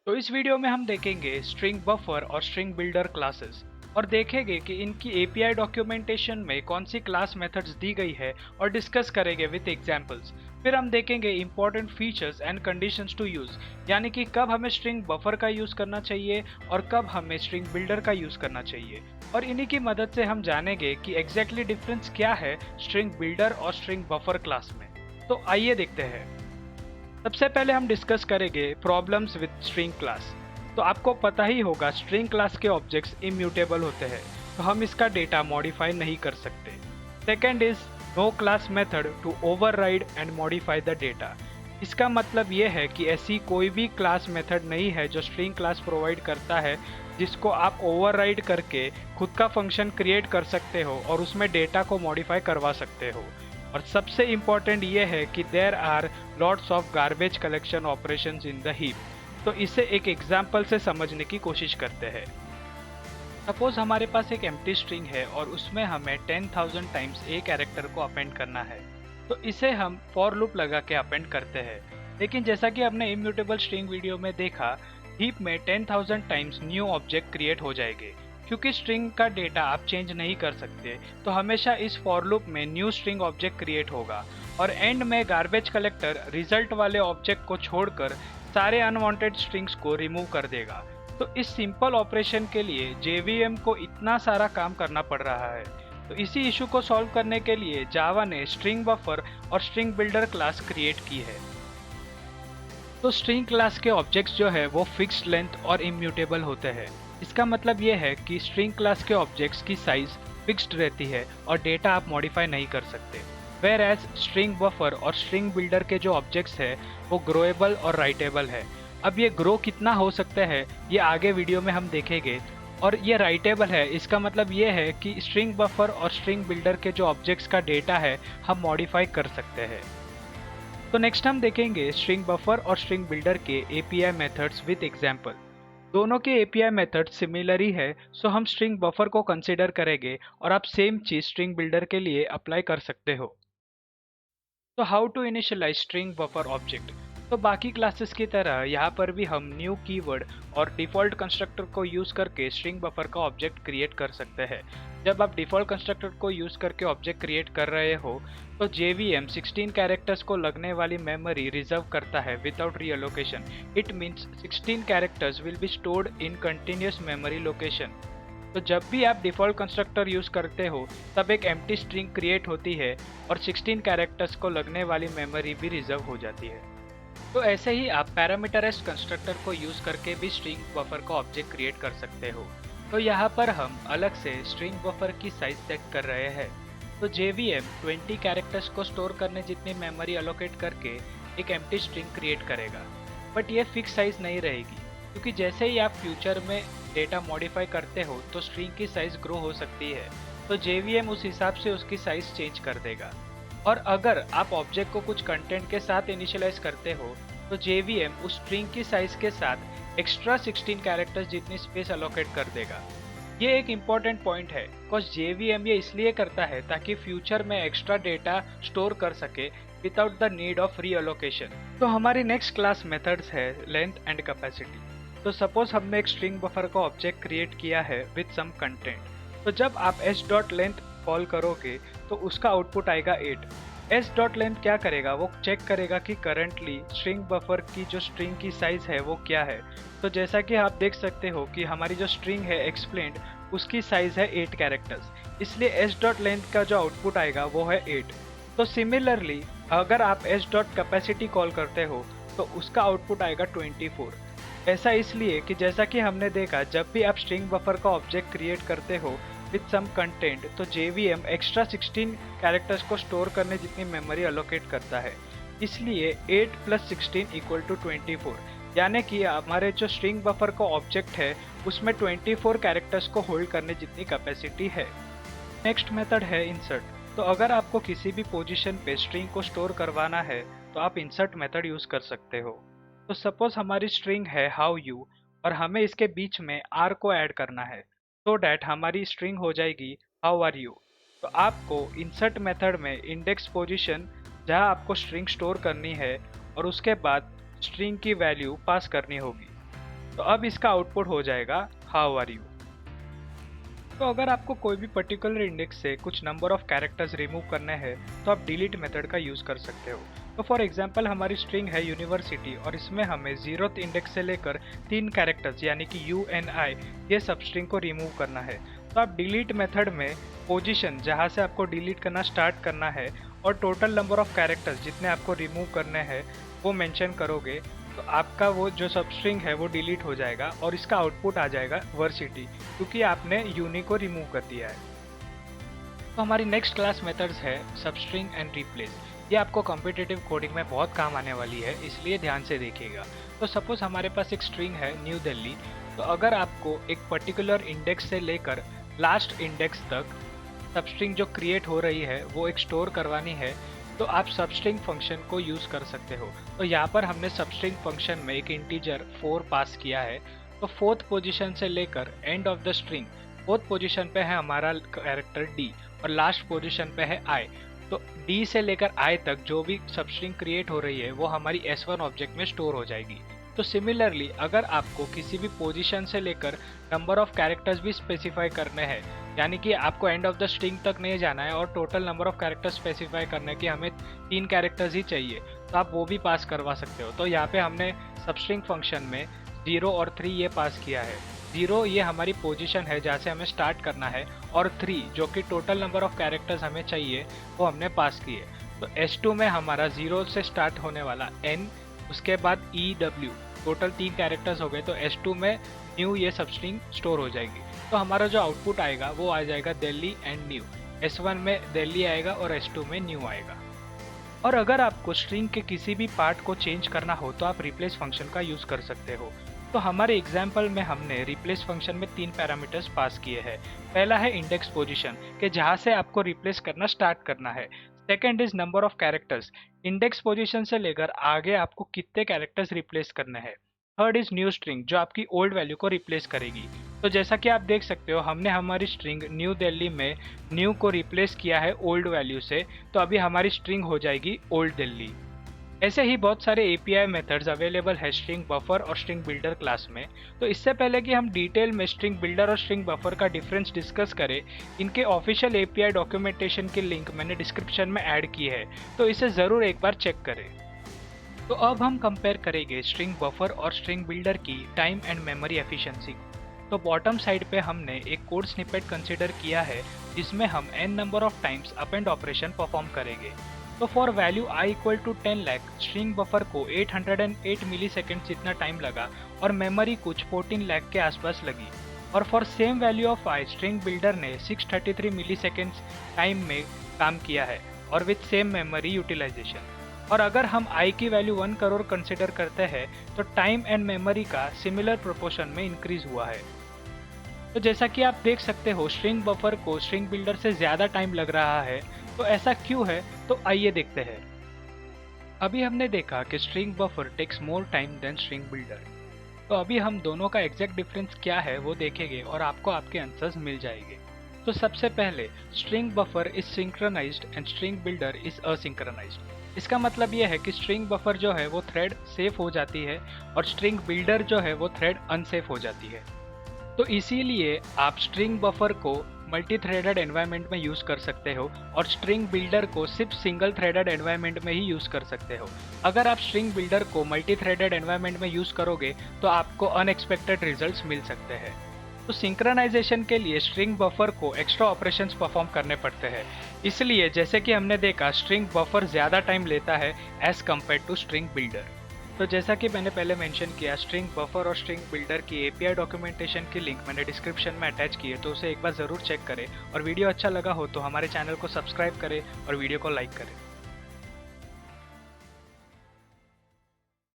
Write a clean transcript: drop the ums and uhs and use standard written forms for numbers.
तो इस वीडियो में हम देखेंगे स्ट्रिंग बफर और स्ट्रिंग बिल्डर क्लासेस और देखेंगे कि इनकी एपीआई डॉक्यूमेंटेशन में कौन सी क्लास मेथड्स दी गई है और डिस्कस करेंगे विद एग्जांपल्स। फिर हम देखेंगे important features and conditions to use, यानी कि कब हमें स्ट्रिंग बफर का यूज करना चाहिए और कब हमें स्ट्रिंग बिल्डर का यूज करना चाहिए। और इन्हीं की मदद से हम जानेंगे कि एग्जैक्टली डिफरेंस क्या है स्ट्रिंग बिल्डर और स्ट्रिंग बफर क्लास में। तो आइए देखते हैं। सबसे पहले हम डिस्कस करेंगे प्रॉब्लम्स विद स्ट्रिंग क्लास। तो आपको पता ही होगा स्ट्रिंग क्लास के ऑब्जेक्ट्स इम्यूटेबल होते हैं, तो हम इसका डेटा मॉडिफाई नहीं कर सकते। Second is no class method to override and modify the data. इसका मतलब ये है कि ऐसी कोई भी क्लास मेथड नहीं है जो स्ट्रिंग क्लास प्रोवाइड करता है जिसको आप ओवरराइड करके खुद का फंक्शन क्रिएट कर सकते हो और उसमें डेटा को मॉडिफाई करवा सकते हो। और सबसे इम्पॉर्टेंट ये है कि there are lots of garbage collection operations in the heap. तो इसे एक एग्जाम्पल से समझने की कोशिश करते हैं। सपोज हमारे पास एक एम्प्टी स्ट्रिंग है और उसमें हमें 10,000 टाइम्स ए कैरेक्टर को अपेंड करना है। तो इसे हम फॉर लूप लगा के अपेंड करते हैं। लेकिन जैसा कि हमने इम्यूटेबल स्ट्रिंग वीडियो में देखा, हीप में 10,000 टाइम्स न्यू ऑब्जेक्ट क्रिएट हो जाएंगे। क्योंकि स्ट्रिंग का डेटा आप चेंज नहीं कर सकते, तो हमेशा इस फॉर लूप में न्यू स्ट्रिंग ऑब्जेक्ट क्रिएट होगा और एंड में गार्बेज कलेक्टर रिजल्ट वाले ऑब्जेक्ट को छोड़कर सारे अनवांटेड स्ट्रिंग्स को रिमूव कर देगा। तो इस सिंपल ऑपरेशन के लिए जेवीएम को इतना सारा काम करना पड़ रहा है। तो इसी इशू को सॉल्व करने के लिए जावा ने स्ट्रिंग बफर और स्ट्रिंग बिल्डर क्लास क्रिएट की है। तो स्ट्रिंग क्लास के ऑब्जेक्ट्स जो है वो फिक्स्ड लेंथ और इम्यूटेबल होते हैं। इसका मतलब ये है कि स्ट्रिंग क्लास के ऑब्जेक्ट्स की साइज फिक्स्ड रहती है और डेटा आप मॉडिफाई नहीं कर सकते। वेयर एज स्ट्रिंग बफर और स्ट्रिंग बिल्डर के जो ऑब्जेक्ट्स है वो ग्रोएबल और राइटेबल है। अब ये ग्रो कितना हो सकता है ये आगे वीडियो में हम देखेंगे। और ये राइटेबल है, इसका मतलब ये है कि स्ट्रिंग बफर और स्ट्रिंग बिल्डर के जो ऑब्जेक्ट्स का डेटा है हम मॉडिफाई कर सकते हैं। तो नेक्स्ट हम देखेंगे स्ट्रिंग बफर और स्ट्रिंग बिल्डर के एपीआई मेथड्स विद एग्जांपल। दोनों के एपीआई मेथड सिमिलर ही है, सो हम स्ट्रिंग बफर को कंसीडर करेंगे और आप सेम चीज स्ट्रिंग बिल्डर के लिए अप्लाई कर सकते हो। तो how to initialize string buffer object. तो बाकी क्लासेस की तरह यहाँ पर भी हम न्यू कीवर्ड और डिफॉल्ट कंस्ट्रक्टर को यूज करके स्ट्रिंग बफर का ऑब्जेक्ट क्रिएट कर सकते हैं। जब आप डिफॉल्ट कंस्ट्रक्टर को यूज करके ऑब्जेक्ट क्रिएट कर रहे हो तो जेवीएम 16 कैरेक्टर्स को लगने वाली मेमोरी रिजर्व करता है without reallocation. It means 16 characters will be stored in continuous memory location. तो जब भी आप डिफॉल्ट कंस्ट्रक्टर यूज करते हो तब एक एम्प्टी स्ट्रिंग क्रिएट होती है और 16 कैरेक्टर्स को लगने वाली मेमोरी भी रिजर्व हो जाती है। तो ऐसे ही आप पैरामीटराइज्ड कंस्ट्रक्टर को यूज करके भी स्ट्रिंग बफर का ऑब्जेक्ट क्रिएट कर सकते हो। तो यहाँ पर हम अलग से स्ट्रिंग बफर की साइज सेट कर रहे हैं। तो JVM 20 कैरेक्टर्स को स्टोर करने जितनी मेमोरी अलोकेट करके एक एम्प्टी स्ट्रिंग क्रिएट करेगा। बट ये फिक्स साइज नहीं रहेगी, क्योंकि जैसे ही आप फ्यूचर में डेटा मॉडिफाई करते हो तो स्ट्रिंग की साइज ग्रो हो सकती है। तो JVM उस हिसाब से उसकी साइज चेंज कर देगा। और अगर आप ऑब्जेक्ट को कुछ कंटेंट के साथ इनिशियलाइज करते हो तो JVM उस स्ट्रिंग की साइज के साथ एक्स्ट्रा 16 कैरेक्टर्स जितनी स्पेस अलोकेट कर देगा। ये एक इम्पॉर्टेंट पॉइंट है, बिकॉज JVM ये इसलिए करता है ताकि फ्यूचर में एक्स्ट्रा डेटा स्टोर कर सके विदाउट द नीड ऑफ रीअलोकेशन। तो हमारी नेक्स्ट क्लास मेथड्स है लेंथ एंड कैपेसिटी। तो सपोज हमने एक स्ट्रिंग बफर का ऑब्जेक्ट क्रिएट किया है विद सम कंटेंट। तो जब आप s.length कॉल करोगे तो उसका आउटपुट आएगा 8। s.length क्या करेगा, वो चेक करेगा कि करंटली स्ट्रिंग बफर की जो स्ट्रिंग की साइज है वो क्या है। तो जैसा कि आप देख सकते हो कि हमारी जो स्ट्रिंग है एक्सप्लेन्ड उसकी साइज है 8 कैरेक्टर्स, इसलिए s.length का जो आउटपुट आएगा वो है 8। तो सिमिलरली अगर आप s.capacity कॉल करते हो तो उसका आउटपुट आएगा 24। ऐसा इसलिए कि जैसा कि हमने देखा जब भी आप स्ट्रिंग बफर का ऑब्जेक्ट क्रिएट करते हो विद सम कंटेंट तो JVM एक्स्ट्रा 16 कैरेक्टर्स को स्टोर करने जितनी मेमोरी अलोकेट करता है। इसलिए 8 + 16 = 24, यानी कि हमारे जो स्ट्रिंग बफर का ऑब्जेक्ट है उसमें 24 कैरेक्टर्स को होल्ड करने जितनी कैपेसिटी है। नेक्स्ट मेथड है इंसर्ट। तो अगर आपको किसी भी पोजीशन पे स्ट्रिंग को स्टोर करवाना है तो आप इंसर्ट मेथड यूज कर सकते हो। तो सपोज हमारी स्ट्रिंग है हाउ यू और हमें इसके बीच में r को ऐड करना है, सो डैट हमारी स्ट्रिंग हो जाएगी हाउ आर यू। तो आपको इंसर्ट मेथड में इंडेक्स पोजीशन जहां आपको स्ट्रिंग स्टोर करनी है और उसके बाद स्ट्रिंग की वैल्यू पास करनी होगी। तो अब इसका आउटपुट हो जाएगा हाउ आर यू। तो अगर आपको कोई भी पर्टिकुलर इंडेक्स से कुछ नंबर ऑफ कैरेक्टर्स रिमूव करने हैं तो आप डिलीट मेथड का यूज़ कर सकते हो। तो फॉर एग्जांपल हमारी स्ट्रिंग है यूनिवर्सिटी और इसमें हमें 0th इंडेक्स से लेकर 3 कैरेक्टर्स यानी कि यू एन आई ये सब स्ट्रिंग को रिमूव करना है। तो आप डिलीट मेथड में पोजीशन जहाँ से आपको डिलीट करना स्टार्ट करना है और टोटल नंबर ऑफ कैरेक्टर्स जितने आपको रिमूव करने हैं वो मेंशन करोगे, तो आपका वो जो सब स्ट्रिंग है वो डिलीट हो जाएगा और इसका आउटपुट आ जाएगा वर्सिटी, क्योंकि आपने यूनी को रिमूव कर दिया है। तो हमारी नेक्स्ट क्लास मेथड्स है सबस्ट्रिंग एंड रिप्लेस। ये आपको कॉम्पिटिटिव कोडिंग में बहुत काम आने वाली है, इसलिए ध्यान से देखिएगा। तो सपोज हमारे पास एक स्ट्रिंग है न्यू दिल्ली। तो अगर आपको एक पर्टिकुलर इंडेक्स से लेकर लास्ट इंडेक्स तक सबस्ट्रिंग जो क्रिएट हो रही है वो एक स्टोर करवानी है, तो आप सबस्ट्रिंग फंक्शन को यूज़ कर सकते हो। तो यहाँ पर हमने सबस्ट्रिंग फंक्शन में एक इंटीजर 4 पास किया है। तो 4th पोजीशन से लेकर end of the string 4th position पे है हमारा कैरेक्टर डी और लास्ट पोजीशन पे है आई। तो डी से लेकर आई तक जो भी सबस्ट्रिंग क्रिएट हो रही है वो हमारी S1 ऑब्जेक्ट में स्टोर हो जाएगी। तो सिमिलरली अगर आपको किसी भी पोजीशन से लेकर नंबर ऑफ कैरेक्टर्स भी स्पेसिफाई करने हैं, यानी कि आपको एंड ऑफ द स्ट्रिंग तक नहीं जाना है और total number of characters specify करने की हमें 3 कैरेक्टर्स ही चाहिए, तो आप वो भी पास करवा सकते हो। तो यहाँ पे हमने सबस्ट्रिंग फंक्शन में 0 और 3 ये पास किया है। 0 ये हमारी पोजीशन है जहाँ से हमें स्टार्ट करना है और 3 जो कि टोटल नंबर ऑफ कैरेक्टर्स हमें चाहिए वो हमने पास किए। तो S2 में हमारा 0 से स्टार्ट होने वाला N, उसके बाद EW, टोटल 3 कैरेक्टर्स हो गए। तो S2 में न्यू ये सबस्ट्रिंग स्टोर हो जाएगी। तो हमारा जो आउटपुट आएगा वो आ जाएगा दिल्ली एंड न्यू। S1 में दिल्ली आएगा और S2 में न्यू आएगा। और अगर आपको स्ट्रिंग के किसी भी पार्ट को चेंज करना हो तो आप रिप्लेस फंक्शन का यूज़ कर सकते हो। तो हमारे एग्जाम्पल में हमने रिप्लेस फंक्शन में 3 पैरामीटर्स पास किए हैं। पहला है इंडेक्स पोजीशन के जहाँ से आपको रिप्लेस करना स्टार्ट करना है। Second is number of characters, index position से लेकर आगे आपको कितने कैरेक्टर्स रिप्लेस करने हैं। थर्ड इज न्यू स्ट्रिंग जो आपकी ओल्ड वैल्यू को रिप्लेस करेगी। तो जैसा कि आप देख सकते हो हमने हमारी स्ट्रिंग न्यू दिल्ली में न्यू को रिप्लेस किया है ओल्ड वैल्यू से, तो अभी हमारी स्ट्रिंग हो जाएगी ओल्ड दिल्ली। ऐसे ही बहुत सारे API मेथड्स अवेलेबल है स्ट्रिंग बफर और स्ट्रिंग बिल्डर क्लास में। तो इससे पहले कि हम डिटेल में स्ट्रिंग बिल्डर और स्ट्रिंग बफर का डिफरेंस डिस्कस करें, इनके ऑफिशियल API डॉक्यूमेंटेशन की लिंक मैंने डिस्क्रिप्शन में ऐड की है, तो इसे ज़रूर एक बार चेक करें। तो अब हम कंपेयर करेंगे स्ट्रिंग बफर और स्ट्रिंग बिल्डर की टाइम एंड मेमोरी एफिशिएंसी। तो बॉटम साइड पे हमने एक कोड स्निपेट कंसीडर किया है जिसमें हम n number of times append operation perform करेंगे। तो for value i equal to 10 lakh string buffer को 808 मिली सेकेंड जितना टाइम लगा और मेमोरी कुछ 14 लाख के आसपास लगी। और for same value of i string builder ने 633 मिली सेकेंड्स टाइम में काम किया है और विथ सेम मेमोरी यूटिलाइजेशन। और अगर हम i की वैल्यू 1 करोड़ कंसिडर करते हैं तो टाइम एंड मेमोरी का सिमिलर प्रोपोर्शन में इंक्रीज हुआ है। तो जैसा कि आप देख सकते हो स्ट्रिंग बफर को स्ट्रिंग बिल्डर से ज़्यादा टाइम लग रहा है, तो ऐसा क्यों है, तो आइए देखते हैं। अभी हमने देखा कि string buffer takes more time than string builder. तो अभी हम दोनों का एग्जैक्ट डिफरेंस क्या है वो देखेंगे और आपको आपके आंसर्स मिल जाएंगे। तो सबसे पहले string buffer is synchronized and string builder is asynchronized. इसका मतलब यह है कि स्ट्रिंग बफर जो है वो थ्रेड सेफ हो जाती है और स्ट्रिंग बिल्डर जो है वो थ्रेड अनसेफ हो जाती है। तो इसीलिए आप स्ट्रिंग बफर को मल्टी थ्रेडेड एनवायरनमेंट में यूज़ कर सकते हो और स्ट्रिंग बिल्डर को सिर्फ सिंगल थ्रेडेड एनवायरनमेंट में ही यूज़ कर सकते हो। अगर आप स्ट्रिंग बिल्डर को मल्टी थ्रेडेड एनवायरनमेंट में यूज़ करोगे तो आपको अनएक्सपेक्टेड रिजल्ट्स मिल सकते हैं। तो सिंक्रोनाइजेशन के लिए स्ट्रिंग बफर को एक्स्ट्रा ऑपरेशंस परफॉर्म करने पड़ते हैं। इसलिए जैसे कि हमने देखा स्ट्रिंग बफर ज़्यादा टाइम लेता है as compared to string builder. तो जैसा कि मैंने पहले मेंशन किया स्ट्रिंग बफर और स्ट्रिंग बिल्डर की API डॉक्यूमेंटेशन की लिंक मैंने डिस्क्रिप्शन में अटैच की है, तो उसे एक बार ज़रूर चेक करें। और वीडियो अच्छा लगा हो तो हमारे चैनल को सब्सक्राइब करें और वीडियो को लाइक करें।